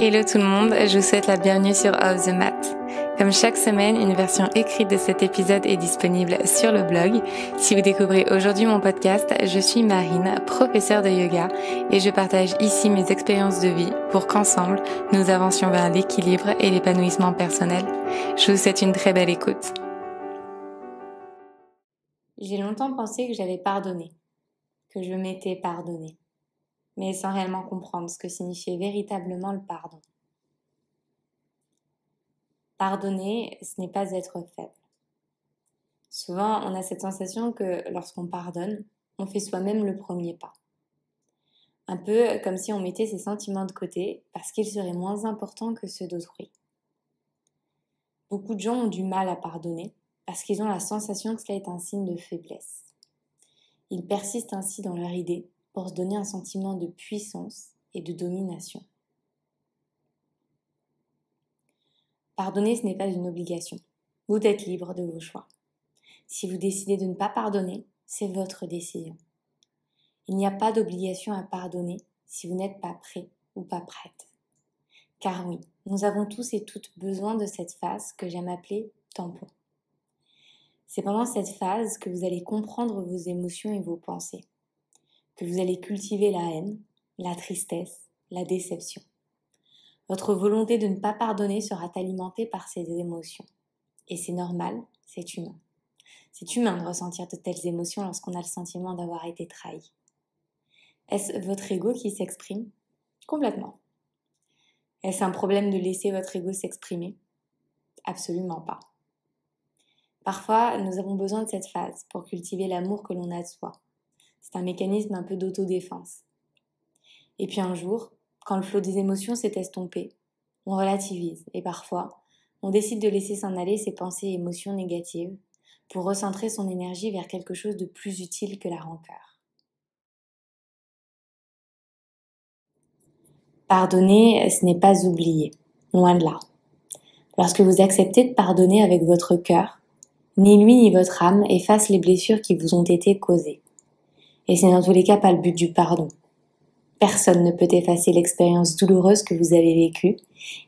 Hello tout le monde, je vous souhaite la bienvenue sur Off the Mat. Comme chaque semaine, une version écrite de cet épisode est disponible sur le blog. Si vous découvrez aujourd'hui mon podcast, je suis Marine, professeure de yoga, et je partage ici mes expériences de vie pour qu'ensemble, nous avancions vers l'équilibre et l'épanouissement personnel. Je vous souhaite une très belle écoute. J'ai longtemps pensé que j'avais pardonné, que je m'étais pardonné, mais sans réellement comprendre ce que signifiait véritablement le pardon. Pardonner, ce n'est pas être faible. Souvent, on a cette sensation que lorsqu'on pardonne, on fait soi-même le premier pas. Un peu comme si on mettait ses sentiments de côté parce qu'ils seraient moins importants que ceux d'autrui. Beaucoup de gens ont du mal à pardonner parce qu'ils ont la sensation que cela est un signe de faiblesse. Ils persistent ainsi dans leur idée pour se donner un sentiment de puissance et de domination. Pardonner, ce n'est pas une obligation. Vous êtes libre de vos choix. Si vous décidez de ne pas pardonner, c'est votre décision. Il n'y a pas d'obligation à pardonner si vous n'êtes pas prêt ou pas prête. Car oui, nous avons tous et toutes besoin de cette phase que j'aime appeler tampon. C'est pendant cette phase que vous allez comprendre vos émotions et vos pensées, que vous allez cultiver la haine, la tristesse, la déception. Votre volonté de ne pas pardonner sera alimentée par ces émotions. Et c'est normal, c'est humain. C'est humain de ressentir de telles émotions lorsqu'on a le sentiment d'avoir été trahi. Est-ce votre ego qui s'exprime ? Complètement. Est-ce un problème de laisser votre ego s'exprimer ? Absolument pas. Parfois, nous avons besoin de cette phase pour cultiver l'amour que l'on a de soi. C'est un mécanisme un peu d'autodéfense. Et puis un jour, quand le flot des émotions s'est estompé, on relativise et parfois, on décide de laisser s'en aller ses pensées et émotions négatives pour recentrer son énergie vers quelque chose de plus utile que la rancœur. Pardonner, ce n'est pas oublier, loin de là. Lorsque vous acceptez de pardonner avec votre cœur, ni lui ni votre âme effacent les blessures qui vous ont été causées. Et c'est dans tous les cas pas le but du pardon. Personne ne peut effacer l'expérience douloureuse que vous avez vécue,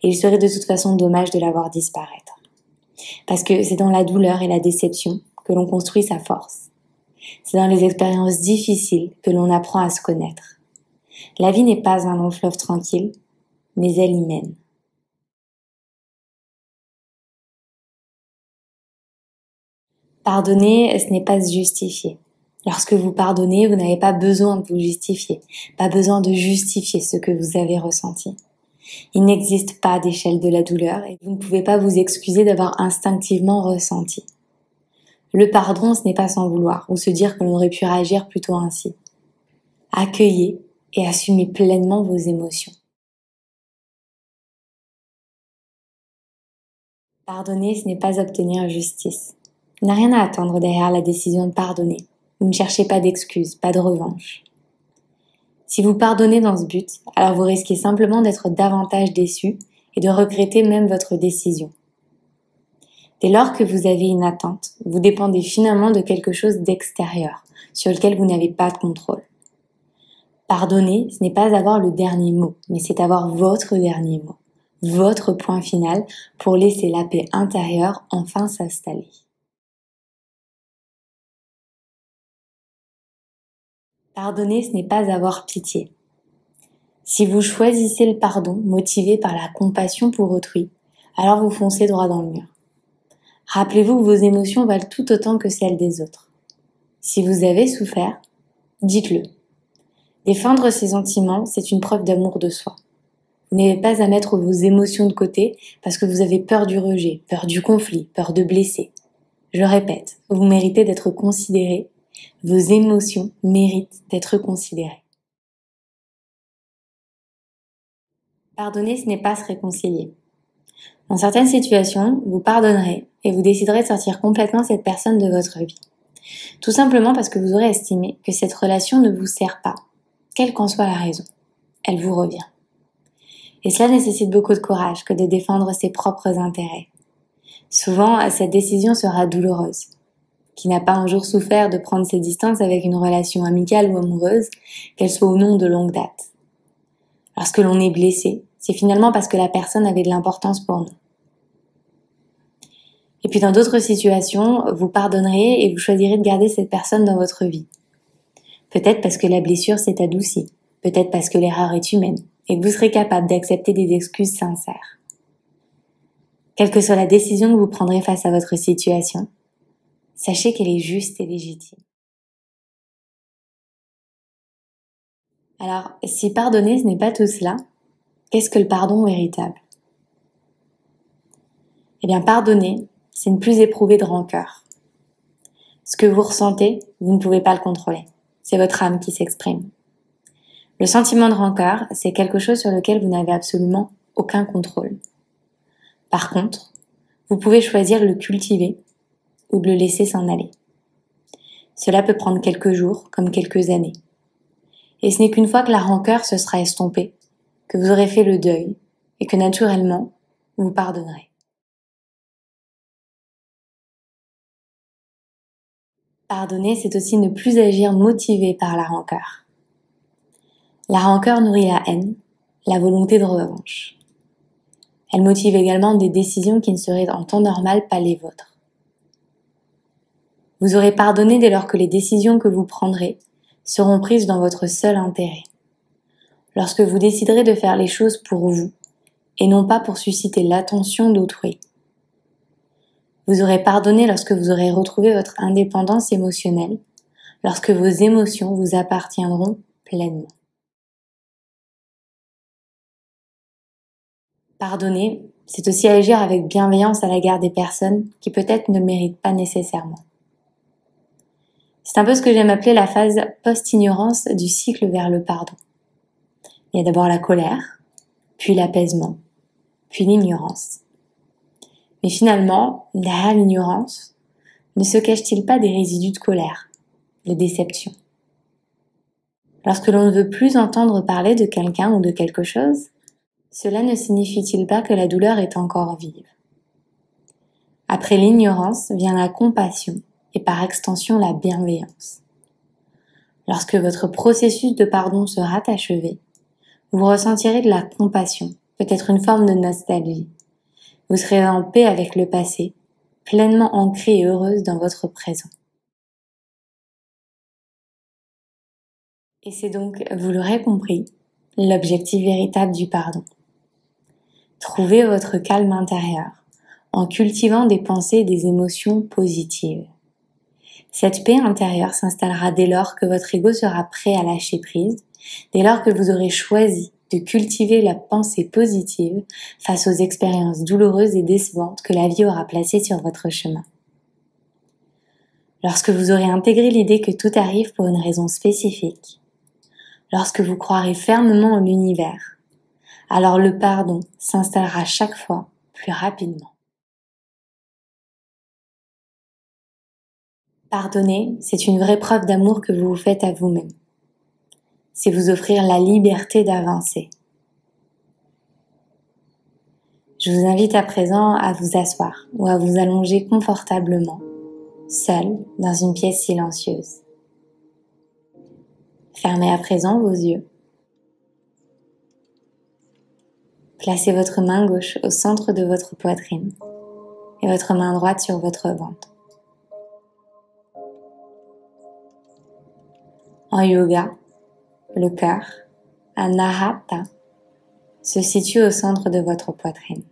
et il serait de toute façon dommage de la voir disparaître. Parce que c'est dans la douleur et la déception que l'on construit sa force. C'est dans les expériences difficiles que l'on apprend à se connaître. La vie n'est pas un long fleuve tranquille, mais elle y mène. Pardonner, ce n'est pas se justifier. Lorsque vous pardonnez, vous n'avez pas besoin de vous justifier, pas besoin de justifier ce que vous avez ressenti. Il n'existe pas d'échelle de la douleur et vous ne pouvez pas vous excuser d'avoir instinctivement ressenti. Le pardon, ce n'est pas s'en vouloir ou se dire que l'on aurait pu réagir plutôt ainsi. Accueillez et assumez pleinement vos émotions. Pardonner, ce n'est pas obtenir justice. Il n'y a rien à attendre derrière la décision de pardonner. Vous ne cherchez pas d'excuses, pas de revanche. Si vous pardonnez dans ce but, alors vous risquez simplement d'être davantage déçu et de regretter même votre décision. Dès lors que vous avez une attente, vous dépendez finalement de quelque chose d'extérieur, sur lequel vous n'avez pas de contrôle. Pardonner, ce n'est pas avoir le dernier mot, mais c'est avoir votre dernier mot, votre point final pour laisser la paix intérieure enfin s'installer. Pardonner, ce n'est pas avoir pitié. Si vous choisissez le pardon, motivé par la compassion pour autrui, alors vous foncez droit dans le mur. Rappelez-vous que vos émotions valent tout autant que celles des autres. Si vous avez souffert, dites-le. Défendre ses sentiments, c'est une preuve d'amour de soi. Vous n'avez pas à mettre vos émotions de côté parce que vous avez peur du rejet, peur du conflit, peur de blesser. Je répète, vous méritez d'être considéré. Vos émotions méritent d'être considérées. Pardonner, ce n'est pas se réconcilier. Dans certaines situations, vous pardonnerez et vous déciderez de sortir complètement cette personne de votre vie. Tout simplement parce que vous aurez estimé que cette relation ne vous sert pas, quelle qu'en soit la raison. Elle vous revient. Et cela nécessite beaucoup de courage que de défendre ses propres intérêts. Souvent, cette décision sera douloureuse. Qui n'a pas un jour souffert de prendre ses distances avec une relation amicale ou amoureuse, qu'elle soit ou non de longue date. Lorsque l'on est blessé, C'est finalement parce que la personne avait de l'importance pour nous. Et puis dans d'autres situations, vous pardonnerez et vous choisirez de garder cette personne dans votre vie. Peut-être parce que la blessure s'est adoucie, peut-être parce que l'erreur est humaine, et que vous serez capable d'accepter des excuses sincères. Quelle que soit la décision que vous prendrez face à votre situation, sachez qu'elle est juste et légitime. Alors, si pardonner ce n'est pas tout cela, qu'est-ce que le pardon véritable? Eh bien, pardonner, c'est ne plus éprouver de rancœur. Ce que vous ressentez, vous ne pouvez pas le contrôler. C'est votre âme qui s'exprime. Le sentiment de rancœur, c'est quelque chose sur lequel vous n'avez absolument aucun contrôle. Par contre, vous pouvez choisir de le cultiver ou de le laisser s'en aller. Cela peut prendre quelques jours comme quelques années. Et ce n'est qu'une fois que la rancœur se sera estompée, que vous aurez fait le deuil et que naturellement, vous pardonnerez. Pardonner, c'est aussi ne plus agir motivé par la rancœur. La rancœur nourrit la haine, la volonté de revanche. Elle motive également des décisions qui ne seraient en temps normal pas les vôtres. Vous aurez pardonné dès lors que les décisions que vous prendrez seront prises dans votre seul intérêt. Lorsque vous déciderez de faire les choses pour vous et non pas pour susciter l'attention d'autrui. Vous aurez pardonné lorsque vous aurez retrouvé votre indépendance émotionnelle, lorsque vos émotions vous appartiendront pleinement. Pardonner, c'est aussi agir avec bienveillance à l'égard des personnes qui peut-être ne le méritent pas nécessairement. C'est un peu ce que j'aime appeler la phase post-ignorance du cycle vers le pardon. Il y a d'abord la colère, puis l'apaisement, puis l'ignorance. Mais finalement, derrière l'ignorance, ne se cache-t-il pas des résidus de colère, de déception? Lorsque l'on ne veut plus entendre parler de quelqu'un ou de quelque chose, cela ne signifie-t-il pas que la douleur est encore vive? Après l'ignorance vient la compassion et par extension la bienveillance. Lorsque votre processus de pardon sera achevé, vous ressentirez de la compassion, peut-être une forme de nostalgie. Vous serez en paix avec le passé, pleinement ancrée et heureuse dans votre présent. Et c'est donc, vous l'aurez compris, l'objectif véritable du pardon. Trouvez votre calme intérieur en cultivant des pensées et des émotions positives. Cette paix intérieure s'installera dès lors que votre ego sera prêt à lâcher prise, dès lors que vous aurez choisi de cultiver la pensée positive face aux expériences douloureuses et décevantes que la vie aura placées sur votre chemin. Lorsque vous aurez intégré l'idée que tout arrive pour une raison spécifique, lorsque vous croirez fermement en l'univers, alors le pardon s'installera chaque fois plus rapidement. Pardonner, c'est une vraie preuve d'amour que vous vous faites à vous-même. C'est vous offrir la liberté d'avancer. Je vous invite à présent à vous asseoir ou à vous allonger confortablement, seul dans une pièce silencieuse. Fermez à présent vos yeux. Placez votre main gauche au centre de votre poitrine et votre main droite sur votre ventre. En yoga, le cœur, Anahata, se situe au centre de votre poitrine.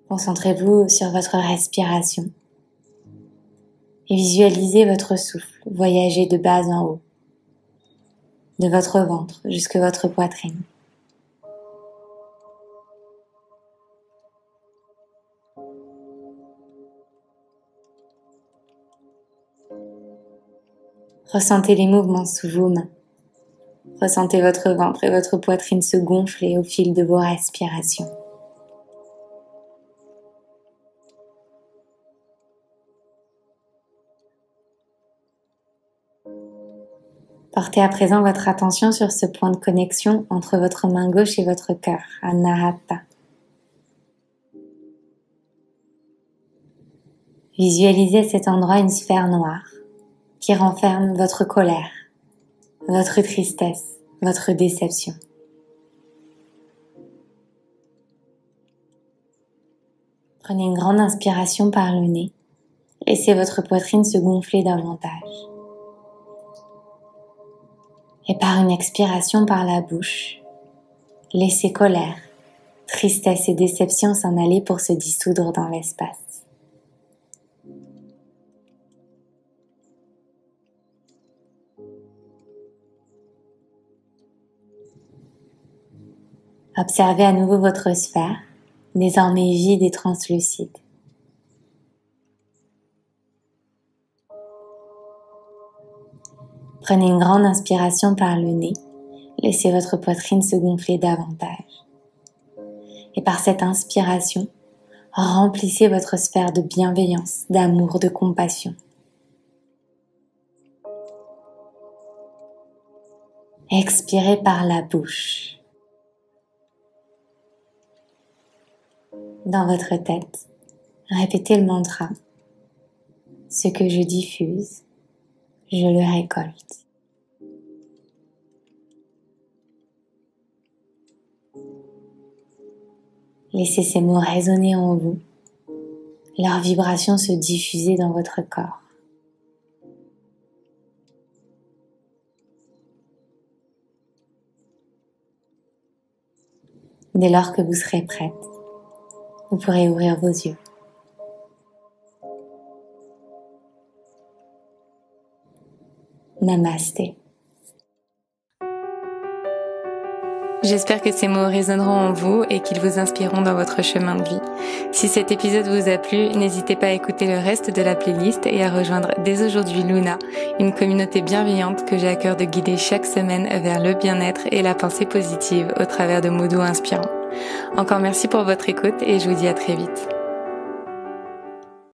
Concentrez-vous sur votre respiration et visualisez votre souffle voyager de bas en haut, de votre ventre jusque votre poitrine. Ressentez les mouvements sous vos mains. Ressentez votre ventre et votre poitrine se gonfler au fil de vos respirations. Portez à présent votre attention sur ce point de connexion entre votre main gauche et votre cœur, Anahata. Visualisez à cet endroit une sphère noire qui renferme votre colère, votre tristesse, votre déception. Prenez une grande inspiration par le nez. Laissez votre poitrine se gonfler davantage. Et par une expiration par la bouche, laissez colère, tristesse et déception s'en aller pour se dissoudre dans l'espace. Observez à nouveau votre sphère, désormais vide et translucide. Prenez une grande inspiration par le nez, laissez votre poitrine se gonfler davantage. Et par cette inspiration, remplissez votre sphère de bienveillance, d'amour, de compassion. Expirez par la bouche. Dans votre tête, répétez le mantra. Ce que je diffuse, je le récolte. Laissez ces mots résonner en vous, leurs vibrations se diffuser dans votre corps. Dès lors que vous serez prête, vous pourrez ouvrir vos yeux. Namasté. J'espère que ces mots résonneront en vous et qu'ils vous inspireront dans votre chemin de vie. Si cet épisode vous a plu, n'hésitez pas à écouter le reste de la playlist et à rejoindre dès aujourd'hui Luna, une communauté bienveillante que j'ai à cœur de guider chaque semaine vers le bien-être et la pensée positive au travers de mots doux inspirants. Encore merci pour votre écoute et je vous dis à très vite.